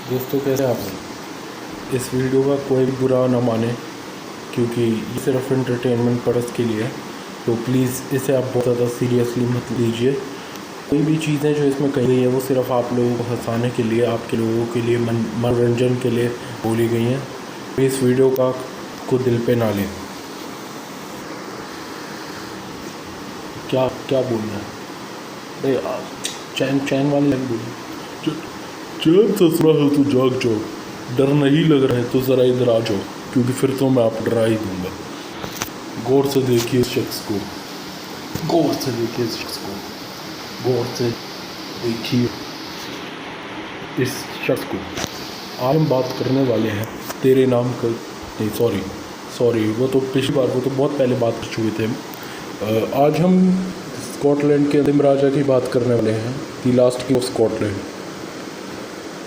दोस्तों, कैसे आप? इस वीडियो का कोई बुरा ना माने, क्योंकि ये सिर्फ एंटरटेनमेंट पर्पज़ के लिए है। तो प्लीज़ इसे आप बहुत ज़्यादा सीरियसली मत लीजिए। कोई भी चीज़ें जो इसमें कही गई हैं वो सिर्फ आप लोगों को हंसाने के लिए, आपके लोगों के लिए, मनोरंजन के लिए बोली गई हैं। तो इस वीडियो को दिल पे ना लें। क्या क्या बोलना है? अरे चैन वाली लाइन बोली। चैन ससुरा है तो जाग जाओ, डर नहीं लग रहा है तो ज़रा इधर आ जाओ, क्योंकि फिर तो मैं आप डरा ही दूंगा। गौर से देखिए इस शख्स को, गौर से देखिए इस शख्स को, गौर से देखिए इस शख्स को। आज हम बात करने वाले हैं तेरे नाम का, नहीं सॉरी वो तो पिछली बार, वो तो बहुत पहले बात कर चुके थे हम। आज हम स्कॉटलैंड के अंतिम राजा की बात करने वाले हैं, the last king of Scotland.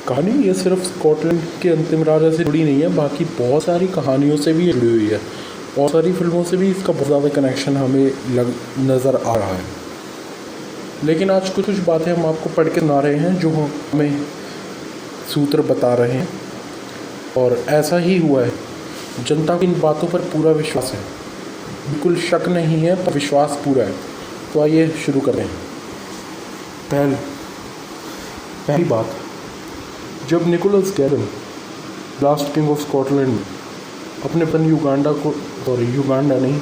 कहानी ये सिर्फ स्कॉटलैंड के अंतिम राजा से जुड़ी नहीं है, बाकी बहुत सारी कहानियों से भी जुड़ी हुई है। बहुत सारी फिल्मों से भी इसका बहुत ज़्यादा कनेक्शन हमें नज़र आ रहा है। लेकिन आज कुछ बातें हम आपको पढ़ के सुना रहे हैं जो हमें सूत्र बता रहे हैं, और ऐसा ही हुआ है। जनता को इन बातों पर पूरा विश्वास है, बिल्कुल शक नहीं है, पर विश्वास पूरा है। तो आइए शुरू करें। पहली बात, जब निकोलस गैरन लास्ट किंग ऑफ स्कॉटलैंड अपने पन युगांडा नहीं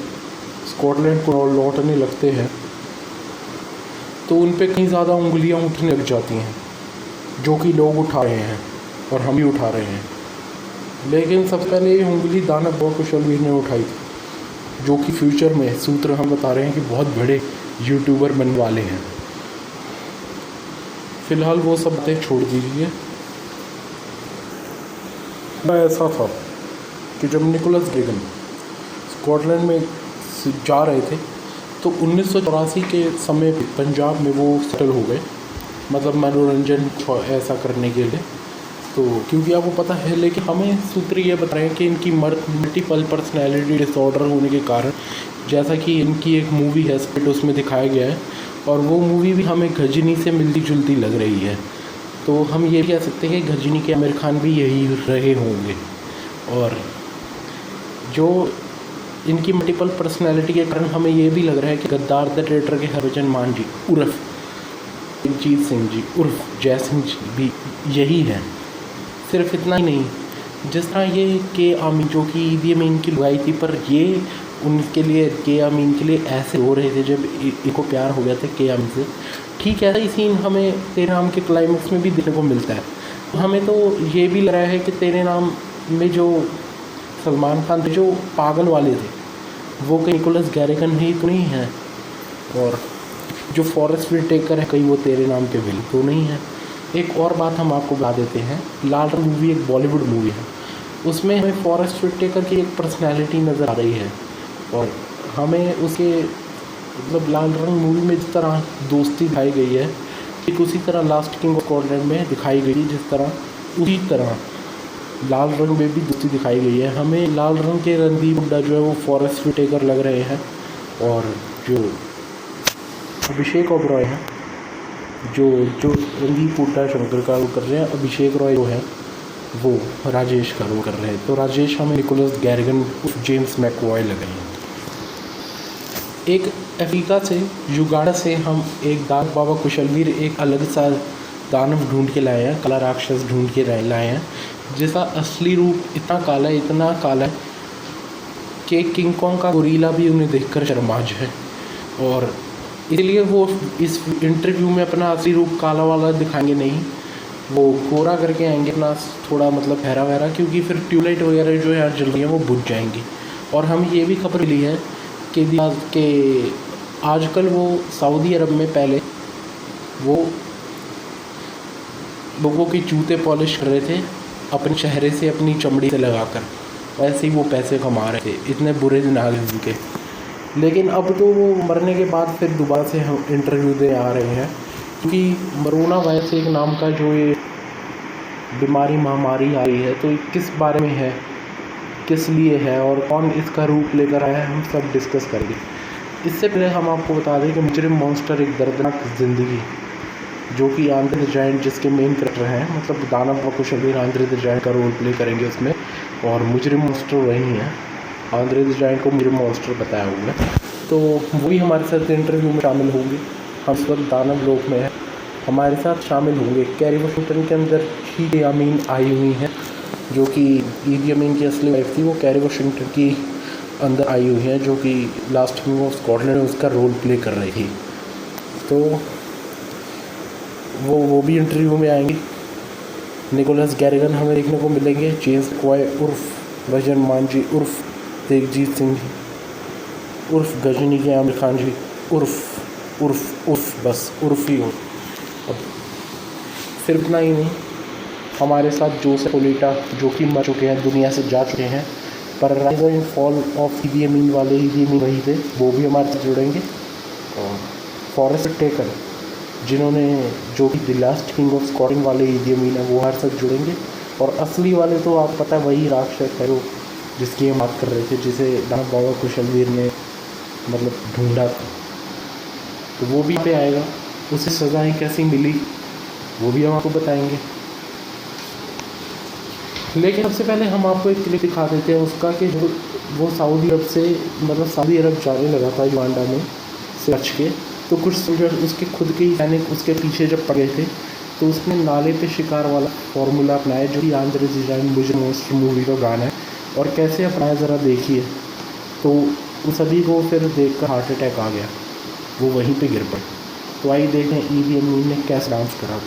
स्कॉटलैंड को लौटने लगते हैं, तो उन पे कहीं ज़्यादा उंगलियां उठने लग जाती हैं, जो कि लोग उठा रहे हैं और हम भी उठा रहे हैं। लेकिन सबसे पहले ये उंगली दानव कुशलवीर ने उठाई थी, जो कि फ्यूचर में सूत्र हम बता रहे हैं कि बहुत बड़े यूट्यूबर बनने वाले हैं। फ़िलहाल वो सब बातें छोड़ दीजिए। ऐसा था कि जब निकोलस गैरन स्कॉटलैंड में जा रहे थे, तो 1984 के समय पे पंजाब में वो सेटल हो गए, मतलब मनोरंजन ऐसा करने के लिए। तो क्योंकि आपको पता है, लेकिन हमें सूत्र ये बता रहे हैं कि इनकी मल्टीपल पर्सनैलिटी डिसऑर्डर होने के कारण, जैसा कि इनकी एक मूवी है स्पिरिट, उसमें दिखाया गया है, और वो मूवी भी हमें गजनी से मिलती जुलती लग रही है। तो हम ये भी कह सकते हैं कि गजनी के आमिर खान भी यही रहे होंगे। और जो इनकी मल्टीपल पर्सनैलिटी के कारण हमें ये भी लग रहा है कि गद्दार द ट्रेटर के हरभजन मान जी उर्फ दिलजीत सिंह जी उर्फ जय सिंह जी भी यही है। सिर्फ इतना ही नहीं, जिस तरह ये के आमीन, जो कि ईवीएम इनकी लगाई थी, पर ये उनके लिए के आमीन के लिए ऐसे हो रहे थे जब इनको प्यार हो गया था के आमीन से। ठीक ऐसा ही सीन हमें तेरे नाम के क्लाइमेक्स में भी देखने को मिलता है। हमें तो ये भी लग रहा है कि तेरे नाम में जो सलमान खान थे, जो पागल वाले थे, वो कहीं निकोलस गैरन ही तो नहीं है, और जो फॉरेस्ट विटेकर है कहीं वो तेरे नाम के विल तो नहीं है। एक और बात हम आपको बता देते हैं, लाल रंग मूवी एक बॉलीवुड मूवी है, उसमें हमें फॉरेस्ट विटेकर की एक पर्सनैलिटी नज़र आ रही है, और हमें उसके मतलब लाल रंग मूवी में जिस तरह दोस्ती दिखाई गई है, ठीक उसी तरह लास्ट किंग ऑफ स्कॉटलैंड में दिखाई गई, जिस तरह उसी तरह लाल रंग में भी दोस्ती दिखाई गई है। हमें लाल रंग के रणदीप हुड्डा जो है वो फॉरेस्ट विटेकर लग रहे हैं, और जो अभिषेक ओबरॉय हैं, जो रणदीप हुड्डा शंकर का रोल कर रहे हैं, अभिषेक रॉय जो है वो राजेश का रोल कर रहे हैं। तो राजेश हमें निकोलस गैरन जेम्स मैकवॉय लग रहे हैं। एक अफ्रीका से, युगांडा से हम एक दानव बाबा कुशलवीर, एक अलग सा दानव ढूंढ के लाए हैं, काला राक्षस ढूंढ के लाए हैं, जिसका असली रूप इतना काला है कि किंग कॉन्ग का गोरीला भी उन्हें देखकर शर्मा जाए, और इसलिए वो इस इंटरव्यू में अपना असली रूप काला वाला दिखाएंगे नहीं, वो गोरा करके आएंगे अपना, थोड़ा मतलब ठहरा वहरा, क्योंकि फिर ट्यूबलाइट वगैरह जो है जल रही है वो बुझ जाएंगी। और हम ये भी खबर मिली है कि आजकल वो सऊदी अरब में पहले वो लोगों के जूते पॉलिश कर रहे थे अपने चेहरे से, अपनी चमड़ी से लगाकर, ऐसे ही वो पैसे कमा रहे थे। इतने बुरे दिन आ गए उनके। लेकिन अब तो वो मरने के बाद फिर दोबारा से हम इंटरव्यू दे आ रहे हैं, क्योंकि कोरोना वायरस एक नाम का जो ये बीमारी महामारी आई है, तो किस बारे में है, किस लिए है, और कौन इसका रूप लेकर आया है, हम सब डिस्कस करेंगे। इससे पहले हम आपको बता दें कि मुजरिम मॉन्स्टर एक दर्दनाक ज़िंदगी जो कि आंद्रे द जायंट जिसके मेन कैरेक्टर हैं, मतलब दानव कुशलवीर आंद्रे द जायंट का रोल प्ले करेंगे उसमें, और मुजरिम मॉन्स्टर वही हैं। आंद्रे द जायंट को मुजरिम मॉन्स्टर बताया हुआ है, तो वही हमारे साथ इंटरव्यू में शामिल होंगे। हम इस वक्त दानव लोक में हैं, हमारे साथ शामिल होंगे। कैरी वाशिंगटन के अंदर ईदी अमीन आई हुई हैं, जो कि ईदी अमीन की असली वाइफ थी, वो कैरी वाशिंगटन की अंदर आई हुई हैं, जो कि लास्ट में वो स्कॉटलैंड में उसका रोल प्ले कर रही थी। तो वो भी इंटरव्यू में आएंगी। निकोलस गैरिगन हमें देखने को मिलेंगे। जेम्स क्वाय उर्फ वजन मांझी उर्फ तेगजीत सिंह उर्फ गजनी के आमिर खान जी उर्फ बस उर्फ ही हो। अब सिर्फ इतना ही नहीं, हमारे साथ जोसेफ ओलिटा जो कि मर चुके हैं, दुनिया से जा चुके हैं, पर राइज एंड फॉल ऑफ ईदी अमीन वाले ईदी अमीन वही थे, वो भी हमारे साथ जुड़ेंगे। और फॉरेस्ट टेकर जिन्होंने जो कि the last king of Scotland वाले ईदी अमीन है, वो हमारे साथ जुड़ेंगे। और असली वाले तो आप पता है वही राक्षस है, जिसकी हम बात कर रहे थे, जिसे दानव बाबा कुशलवीर ने मतलब ढूंढा था, तो वो भी पे आएगा। उसे सज़ाएँ कैसी मिली वो भी हम आपको बताएंगे। लेकिन सबसे पहले हम आपको एक क्लिप दिखा देते हैं उसका, कि जो वो सऊदी अरब से मतलब सऊदी अरब जाने लगा था युगांडा में से बच के, तो कुछ सोल्जर उसके खुद के ही सैनिक उसके पीछे जब पड़ गए थे, तो उसने नाले पे शिकार वाला फार्मूला अपनाया, जो कि आंद्रे द जायंट मुजरिम मॉन्स्टर मूवी का गाना है। और कैसे अपनाया ज़रा देखिए। तो उन सभी को फिर देख कर हार्ट अटैक आ गया, वो वहीं पे गिर पड़े। तो आइए देखें ईदी अमीन ने कैसे डांस करा।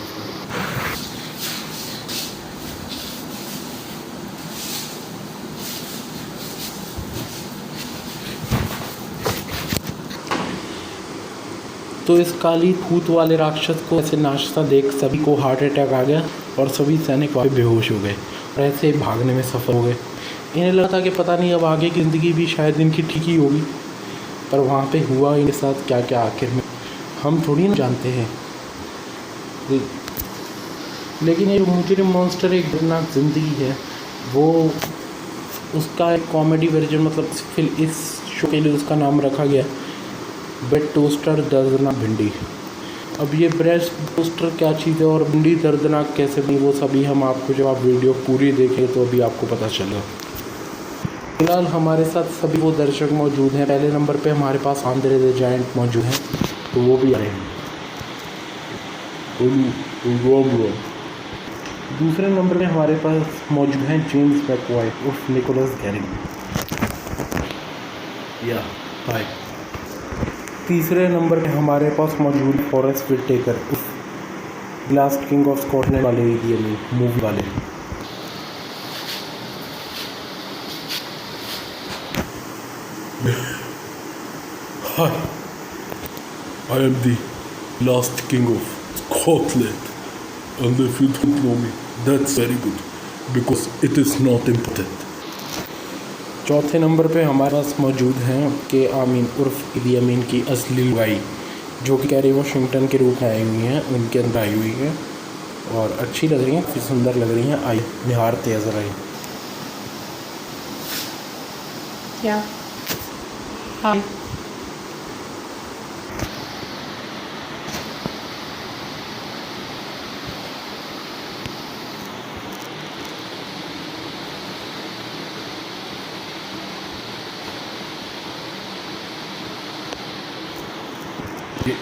तो इस काली भूत वाले राक्षस को ऐसे नाचता देख सभी को हार्ट अटैक आ गया और सभी सैनिक वहाँ बेहोश हो गए और ऐसे भागने में सफल हो गए। इन्हें लगा था कि पता नहीं अब आगे की ज़िंदगी भी शायद इनकी ठीक ही होगी, पर वहाँ पे हुआ इनके साथ क्या क्या आखिर में हम थोड़ी ना जानते हैं। लेकिन ये मुजरिम मॉन्स्टर एक दर्दनाक ज़िंदगी है, वो उसका एक कॉमेडी वर्जन, मतलब फिर इस शो के लिए उसका नाम रखा गया ब्रेड टोस्टर दर्दनाक भिंडी। अब ये ब्रेड टोस्टर क्या चीज़ है और भिंडी दर्दनाक कैसे बनी, वो सभी हम आपको जब आप वीडियो पूरी देखें तो अभी आपको पता चलेगा। फिलहाल हमारे साथ सभी वो दर्शक मौजूद हैं। पहले नंबर पे हमारे पास आंद्रे द जायंट मौजूद हैं, तो वो भी आ रहे हैं। दूसरे नंबर पे हमारे पास मौजूद हैं जेम्स मैकक्वाय उर्फ निकोलस गैरिगन। या हाय। तीसरे नंबर पे हमारे पास मौजूद फॉरेस्ट विटेकर उर्फ लास्ट किंग ऑफ स्कॉटलैंड वाले ईदी अमीन मूवी वाले। Hi, I am the last king of Scotland, and if you don't know me, that's very good, because it is not important. चौथे number पे हमारे पास मौजूद हैं के आमीन उर्फ ईदी अमीन की असली लुगाई, जो कि कैरी वाशिंगटन के रूप में आई हुई हैं, उनके अंदर आई हुई है और अच्छी लग रही हैं, काफ़ी सुंदर लग रही हैं। आई निहारते हैं ज़रा। Yeah. Hi.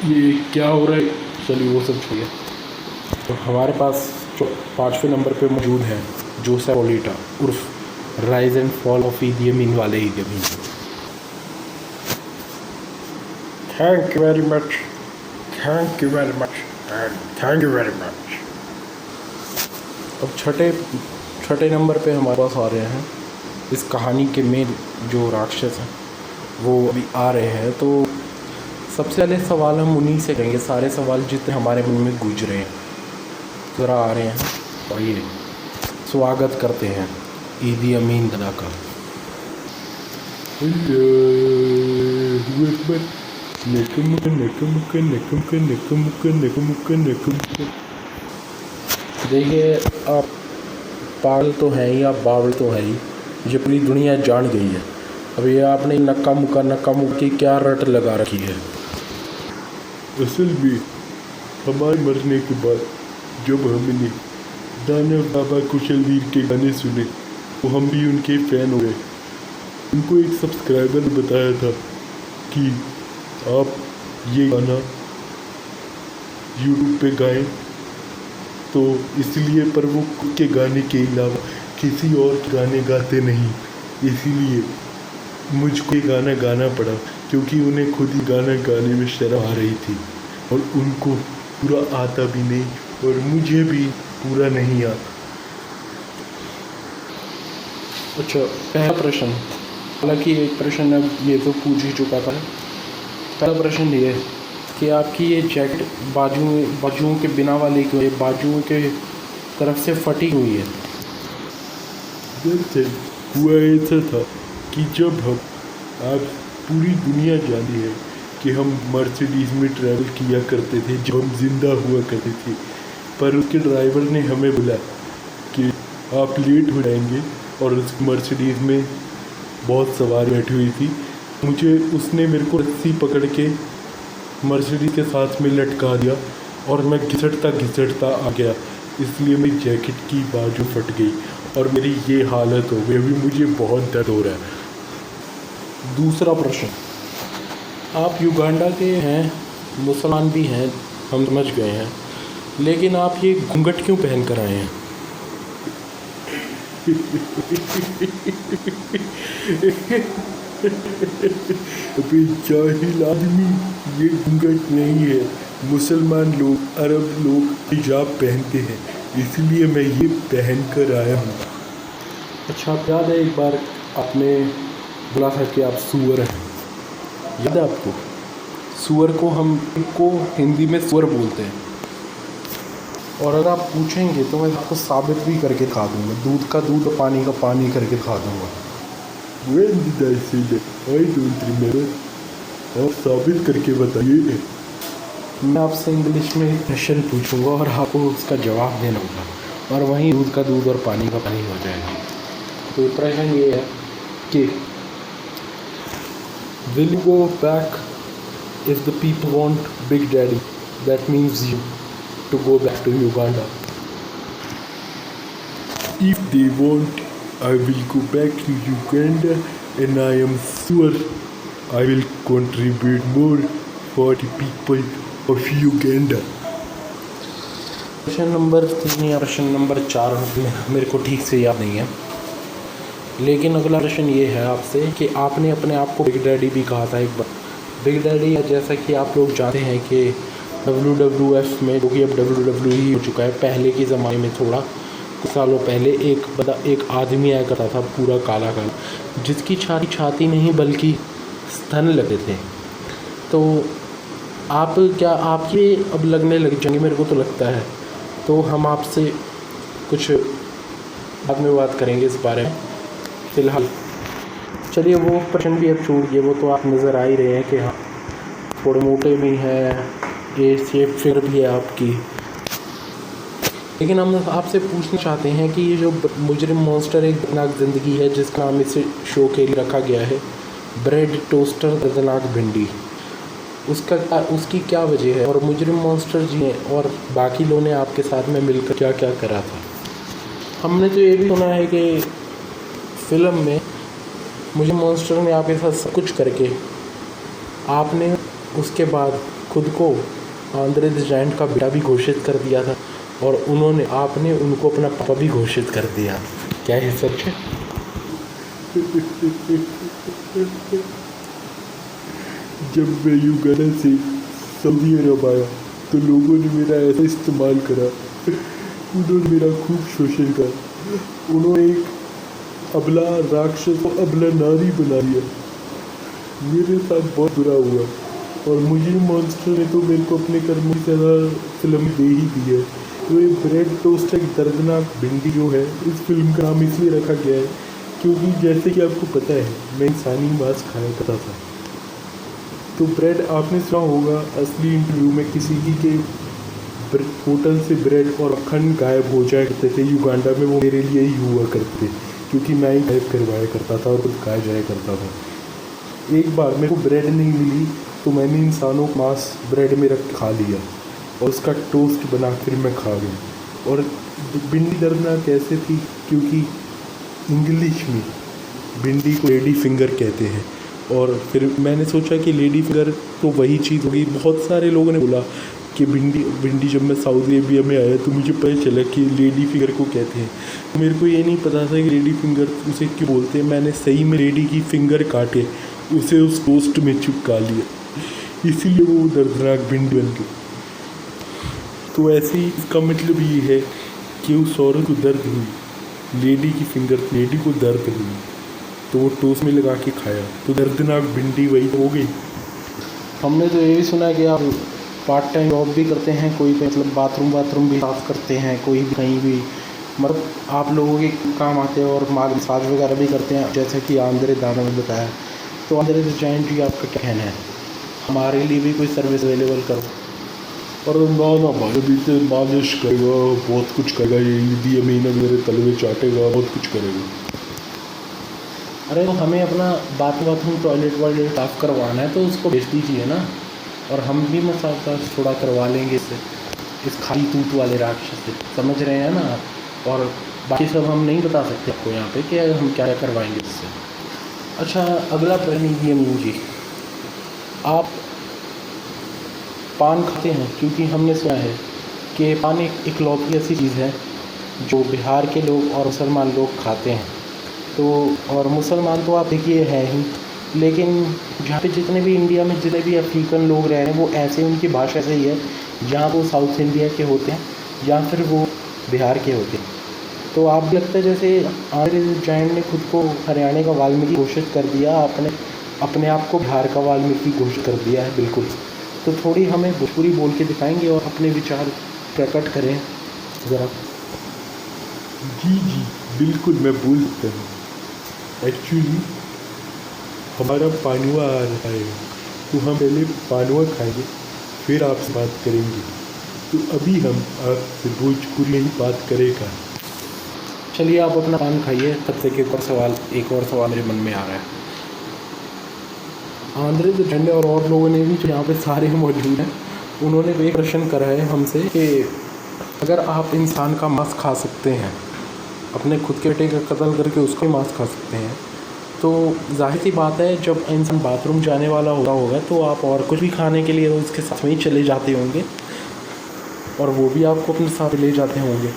ये क्या हो रहा है, चलिए वो सब छोड़िए। तो हमारे पास जो पाँचवें नंबर पे मौजूद हैं जोसेफ ओलिटा उर्फ राइज एंड फॉल ऑफ ईदी अमीन वाले Idi Amin. Thank you very much, thank you very much and thank you very much. अब छठे नंबर पे हमारे पास आ रहे हैं इस कहानी के मेन जो राक्षस हैं, वो अभी आ रहे हैं। तो सबसे पहले सवाल हम उन्हीं से करेंगे, सारे सवाल जितने हमारे मन में गूंज रहे हैं ज़रा आ रहे हैं। और ये स्वागत करते हैं ईदी अमीन दादा का। देखिए आप पागल तो हैं ही, आप बावल तो हैं ही, ये पूरी दुनिया जान गई है। अब ये आपने नक्का मुक्का की क्या रट लगा रखी है। असल में हमारे मरने के बाद जब हमने दाना बाबा कुशलवीर के गाने सुने तो हम भी उनके फ़ैन हो गए। उनको एक सब्सक्राइबर ने बताया था कि आप ये गाना यूट्यूब पे गाएं, तो इसलिए पर वो खुद के गाने के अलावा किसी और के गाने गाते नहीं, इसीलिए मुझको ये गाना गाना पड़ा क्योंकि उन्हें खुद ही गाना गाने में शर्म आ रही थी और उनको पूरा आता भी नहीं और मुझे भी पूरा नहीं आता। अच्छा, पहला प्रश्न, हालांकि एक प्रश्न अब ये तो पूछ ही चुका था। पहला प्रश्न ये है कि आपकी ये जैकेट बाजुओं के बिना वाली क्यों है, बाजुओं के तरफ से फटी हुई है? दरअसल हुआ ऐसा था कि जब आप पूरी दुनिया जानती है कि हम मर्सिडीज़ में ट्रैवल किया करते थे जब हम जिंदा हुआ करते थे, पर उसके ड्राइवर ने हमें बोला कि आप लेट हो जाएंगे और उस मर्सिडीज़ में बहुत सवारी बैठी हुई थी। उसने मेरे को रस्सी पकड़ के मर्सिडीज़ के साथ में लटका दिया और मैं घिसटता आ गया, इसलिए मेरी जैकेट की बाजू फट गई और मेरी ये हालत हो गई। अभी मुझे बहुत दर्द हो रहा है। दूसरा प्रश्न, आप युगांडा के हैं, मुसलमान भी हैं, हम समझ गए हैं, लेकिन आप ये घूंघट क्यों पहन कर आए हैं? अबे जाहिल आदमी, ये घूंघट नहीं है। मुसलमान लोग, अरब लोग हिजाब पहनते हैं, इसलिए मैं ये पहन कर आया हूँ। अच्छा, आप याद है एक बार आपने बोला था कि आप सुअर हैं, याद है आपको? सुअर को हिंदी में सुअर बोलते हैं, और अगर आप पूछेंगे तो मैं आपको साबित भी करके दिखा दूँगा, दूध का दूध और पानी का पानी करके दिखा दूँगा। When did I say that? I don't remember. आप साबित करके बताइए। मैं आपसे इंग्लिश में एक क्वेश्चन पूछूंगा और आपको उसका जवाब देना होगा, और वहीं दूध का दूध और पानी का पानी हो जाएगा। तो प्रश्न ये है कि will you go back if the people want Big Daddy? That means you to go back to Uganda. If they want, I will go back to Uganda and I am sure I will contribute more for the people of Uganda. प्रश्न number 3 या प्रश्न number 4 मेरे को ठीक से याद नहीं है, लेकिन अगला प्रश्न ये है आपसे कि आपने अपने आप को बिग डैडी भी कहा था एक बार। बिग डैडी, जैसा कि आप लोग जानते हैं कि WWF में, जो कि अब WWE हो चुका है, पहले के ज़माने में थोड़ा कुछ सालों पहले एक आदमी आया करता था पूरा काला काला, जिसकी छाती नहीं बल्कि स्तन लगे थे। तो आप ये अब लगने लग जाएंगे, मेरे को तो लगता है। तो हम आपसे कुछ बाद में बात करेंगे इस बारे में। फ़िलहाल चलिए वो प्रश्न भी अब छोड़िए, वो तो आप नज़र आ ही रहे हैं कि हाँ थोड़े मोटे भी हैं, ये शेप फिगर भी है आपकी। लेकिन हम आपसे पूछना चाहते हैं कि ये जो मुजरिम मॉन्स्टर एक दर्दनाक ज़िंदगी है, जिसका नाम इस शो के लिए रखा गया है ब्रेड टोस्टर दर्दनाक भिंडी, उसकी क्या वजह है, और मुजरिम मॉन्स्टर जी ने और बाकी लोगों ने आपके साथ में मिलकर क्या क्या करा था? हमने तो ये भी सुना है कि फिल्म में मुजरिम मॉन्स्टर ने आपके साथ सब कुछ करके आपने उसके बाद खुद को आंद्रे द जायंट का बेटा भी घोषित कर दिया था, और आपने उनको अपना पापा भी घोषित कर दिया। क्या ये सच है? जब मैं युगांडा से सऊदी अरब आया तो लोगों ने मेरा ऐसा इस्तेमाल करा, उन्होंने मेरा खूब शोषण करा। उन्होंने एक अबला राक्षस को अबला नारी बना दिया। मेरे साथ बहुत बुरा हुआ, और मुझे मॉन्स्टर ने तो मेरे को अपने कर्मों की तरह फिल्म दे ही दी है। तो ये ब्रेड टोस्ट एक दर्दनाक भिंडी जो है, इस फिल्म का नाम इसलिए रखा गया है क्योंकि जैसे कि आपको पता है मैं इंसानी मांस खाया करता था। तो ब्रेड, आपने सुना होगा असली इंटरव्यू में किसी के होटल से ब्रेड और मक्खन गायब हो जाया करते थे युगांडा में, वो मेरे लिए ही हुआ करते क्योंकि मैं ही गायब करवाया करता था और खुद खाया जाया करता था। एक बार मेरे को ब्रेड नहीं मिली तो मैंने इंसानों का मांस ब्रेड में रख खा लिया। और उसका टोस्ट बना फिर मैं खा गया। और भिंडी दर्दनाक कैसे थी, क्योंकि इंग्लिश में भिंडी को लेडी फिंगर कहते हैं। और फिर मैंने सोचा कि लेडी फिंगर तो वही चीज़ होगी। बहुत सारे लोगों ने बोला कि भिंडी जब मैं सऊदी अरेबिया में आया तो मुझे पता चला कि लेडी फिंगर को कहते हैं। तो मेरे को ये नहीं पता था कि लेडी फिंगर उसे क्यों बोलते हैं। मैंने सही में लेडी की फिंगर काटे उसे उस टोस्ट में चिपका लिया, इसीलिए वो दर्दनाक भिंडी बन गई। तो ऐसे ही इसका मतलब ये है कि उस औरत को दर्द हुई, लेडी की फिंगर, लेडी को दर्द हुई तो वो टोस्ट में लगा के खाया, तो दर्दनाक भिंडी वही हो गई। हमने तो ये भी सुना है कि आप पार्ट टाइम जॉब भी करते हैं, कोई पे मतलब बाथरूम भी साफ करते हैं, कोई भी कहीं भी, मतलब आप लोगों के काम आते हैं। और मसाज वगैरह भी करते हैं, जैसे कि आंद्रे दाना ने बताया। तो आंद्रे जॉइंट जी आपका क्या कहना है, हमारे लिए भी कोई सर्विस अवेलेबल करो। और ना हमारे भी तो मालिश करेगा, बहुत कुछ करेगा, ये ईदी अमीन मेरे तलवे चाटेगा, बहुत कुछ करेगा। अरे तो हमें अपना बाथरूम टॉयलेट वॉयलेट साफ करवाना है तो उसको भेज दीजिए ना, और हम भी मसाज थोड़ा करवा लेंगे इससे, इस खाली तूत वाले राक्षस से, समझ रहे हैं ना आप। और बाकी सब हम नहीं बता सकते आपको यहाँ पे कि हम क्या करवाएंगे इससे। अच्छा, अगला प्रश्न ये अमीन जी, आप पान खाते हैं? क्योंकि हमने सुना है कि पान एक इकलौती ऐसी चीज़ है जो बिहार के लोग और मुसलमान लोग खाते हैं। तो और मुसलमान तो आप देखिए है ही, लेकिन जहाँ पे जितने भी इंडिया में जितने भी अफ्रीकन लोग रह रहे हैं वो ऐसे, उनकी भाषा ऐसे ही है, जहाँ वो साउथ इंडिया के होते हैं या फिर वो बिहार के होते हैं। तो आप भी लगता है जैसे आंद्रे जॉइंट ने खुद को हरियाणा का वाल्मीकि घोषित कर दिया, अपने आप को बिहार का वाल्मीकि घोषित कर दिया है बिल्कुल। तो थोड़ी हमें भोजपुरी बोल के दिखाएंगे और अपने विचार प्रकट करें ज़रा। जी बिल्कुल, मैं बोल सकता हूँ। एक्चुअली हमारा पानुआ आ रहा है, तो हम पहले पानुआ खाएंगे फिर आपसे बात करेंगे। तो अभी हम आपसे भोजपुरी में ही बात करेगा। चलिए आप अपना पान खाइए, तब तक एक और सवाल मेरे मन में आ रहा है। आंद्रे द जॉइंट और लोगों ने भी जो यहाँ पे सारे मौजूद हैं, उन्होंने भी एक प्रश्न करा है हमसे कि अगर आप इंसान का मांस खा सकते हैं, अपने खुद के बेटे का कत्ल करके उसका ही मांस खा सकते हैं, तो जाहिर सी बात है जब इंसान बाथरूम जाने वाला होगा तो आप और कुछ भी खाने के लिए उसके साथ में ही चले जाते होंगे, और वो भी आपको अपने साथ ले जाते होंगे।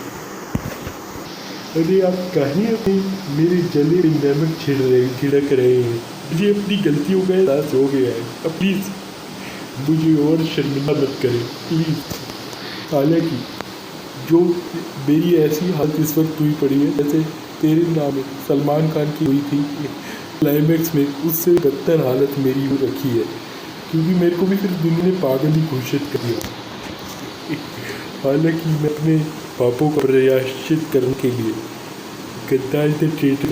अरे आप कहीं अपनी मेरे जले में नमक छिड़क रहे हैं। मुझे अपनी गलतियों का एहसास हो गया है, अब प्लीज़ मुझे और शर्मिंदा मत करें प्लीज़। हालांकि जो मेरी ऐसी हालत इस वक्त हुई पड़ी है जैसे तेरे नाम में सलमान खान की हुई थी क्लाइमैक्स में, उससे बदतर हालत मेरी हो रखी है, क्योंकि मेरे को भी फिर दुनिया ने पागल ही घोषित कर दिया। हालांकि मैं अपने पापों को प्रयाश्चित करने के लिए गद्दार द ट्रेटर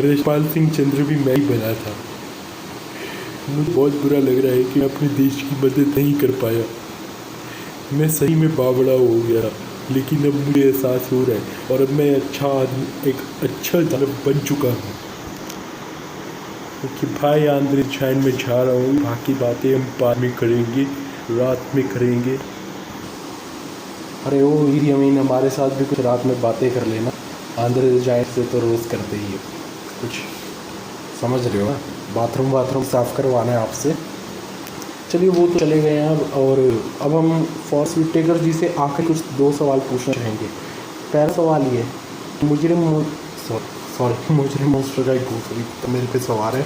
रजपाल सिंह चंद्र भी मैं ही बना था। मुझे बहुत बुरा लग रहा है कि मैं अपने देश की मदद नहीं कर पाया। मैं सही में बावड़ा हो गया, लेकिन अब मुझे एहसास हो रहा है और अब मैं अच्छा आदमी, एक अच्छा दानव बन चुका हूँ। कि भाई आंद्रे जॉइंट में जा रहा हूँ, बाकी बातें हम बाद में करेंगे, रात में करेंगे। अरे वो ईदी अमीन, हमारे साथ भी कुछ रात में बातें कर लेना। आंद्रे जॉइंट से तो रोज़ करते ही है कुछ, समझ रहे हो ना, बाथरूम साफ़ करवाना है आपसे। चलिए वो तो चले गए हैं और अब हम फॉरेस्ट टेकर जी से आखिर कुछ 2 सवाल पूछना चाहेंगे। पहला सवाल ये है, मुजरिम तो मेरे पे सवाल है।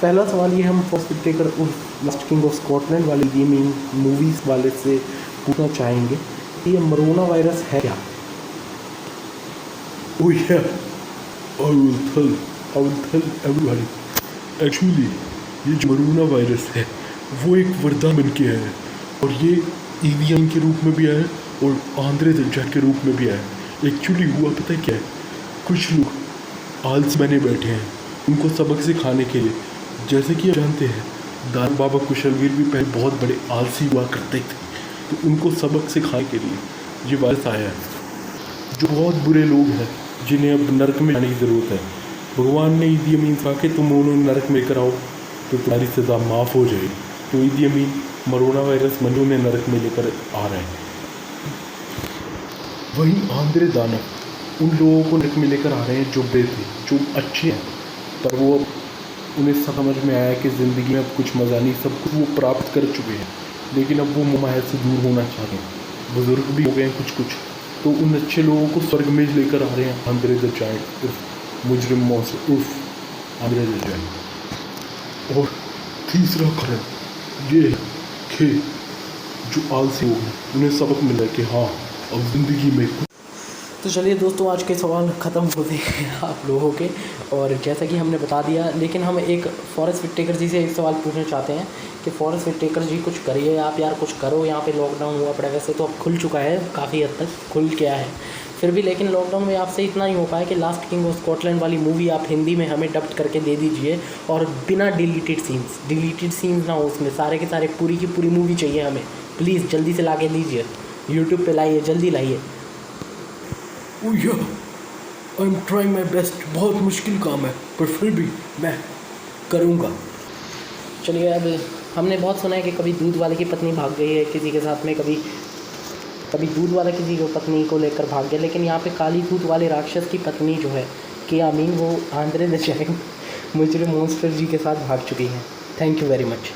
पहला सवाल ये हम forest taker last king of Scotland वाली गेमिंग मूवीज़ वाले से पूछना चाहेंगे, ये मरोना वायरस है क्या? Oh yeah, I will tell everybody. Actually, ये जो मरोना वायरस है वो एक वरदान बन के आया है, और ये ईवीएम के रूप में भी आया है और आंद्रे द जॉइंट के रूप में भी आया है। एक्चुअली हुआ पता है क्या है, कुछ लोग आलस बने बैठे हैं उनको सबक सिखाने के लिए। जैसे कि आप जानते हैं दान बाबा कुशलवीर भी पहले बहुत बड़े आलसी हुआ करते थे, तो उनको सबक सिखाने के लिए ये वायरस आया है। जो बहुत बुरे लोग हैं जिन्हें अब नरक में जाने की ज़रूरत है, भगवान ने ईदी अमीन खा के तुम उन्होंने नरक में कराओ तो तुम्हारी सज़ा माफ़ हो जाएगी। तो ईदी अमीन मरोना वायरस मनु में नरक में लेकर आ रहे हैं। वहीं आंद्रे दानव उन लोगों को नरक में लेकर आ रहे हैं जो बुरे थे, जो अच्छे हैं, पर वो उन्हें समझ में आया कि ज़िंदगी में अब कुछ मज़ा नहीं, सब कुछ वो प्राप्त कर चुके हैं, लेकिन अब वो मोह से दूर होना चाहते हैं। बुज़ुर्ग भी हो गए हैं कुछ, तो उन अच्छे लोगों को स्वर्ग में लेकर आ रहे हैं आंद्रे द जायंट उर्फ मुजरिम मॉन्स्टर उर्फ आंद्रे द जायंट। और तीसरा कारण ये है कि जो आलसी लोग हैं उन्हें सबक मिला है कि हाँ अब ज़िंदगी में तो चलिए दोस्तों, आज के सवाल ख़त्म होते हैं आप लोगों के, और जैसा कि हमने बता दिया, लेकिन हम एक फॉरेस्ट विटेकर जी से एक सवाल पूछना चाहते हैं कि फॉरेस्ट विटेकर जी कुछ करिए आप यार, कुछ करो। यहाँ पे लॉकडाउन हुआ पड़ा, वैसे तो अब खुल चुका है, काफ़ी हद तक खुल गया है फिर भी, लेकिन लॉकडाउन में आपसे इतना ही हो पाया कि लास्ट किंग ऑफ स्कॉटलैंड वाली मूवी आप हिंदी में हमें डब्ड करके दे दीजिए, और बिना डिलीटेड सीन्स ना हो उसमें, सारे के सारे पूरी की पूरी मूवी चाहिए हमें, प्लीज़ जल्दी से ला के दीजिए, यूट्यूब पे लाइए, जल्दी लाइए। I am trying my best, बहुत मुश्किल काम है पर फिर भी मैं करूँगा। चलिए, अब हमने बहुत सुना है कि कभी दूध वाले की पत्नी भाग गई है किसी के साथ में, कभी दूध वाला किसी को पत्नी को लेकर भाग गया, लेकिन यहाँ पे काली दूध वाले राक्षस की पत्नी जो है कि आमीन, वो आंद्रे द जायंट मुजरिम मॉन्स्टर जी के साथ भाग चुकी है। Thank you very much.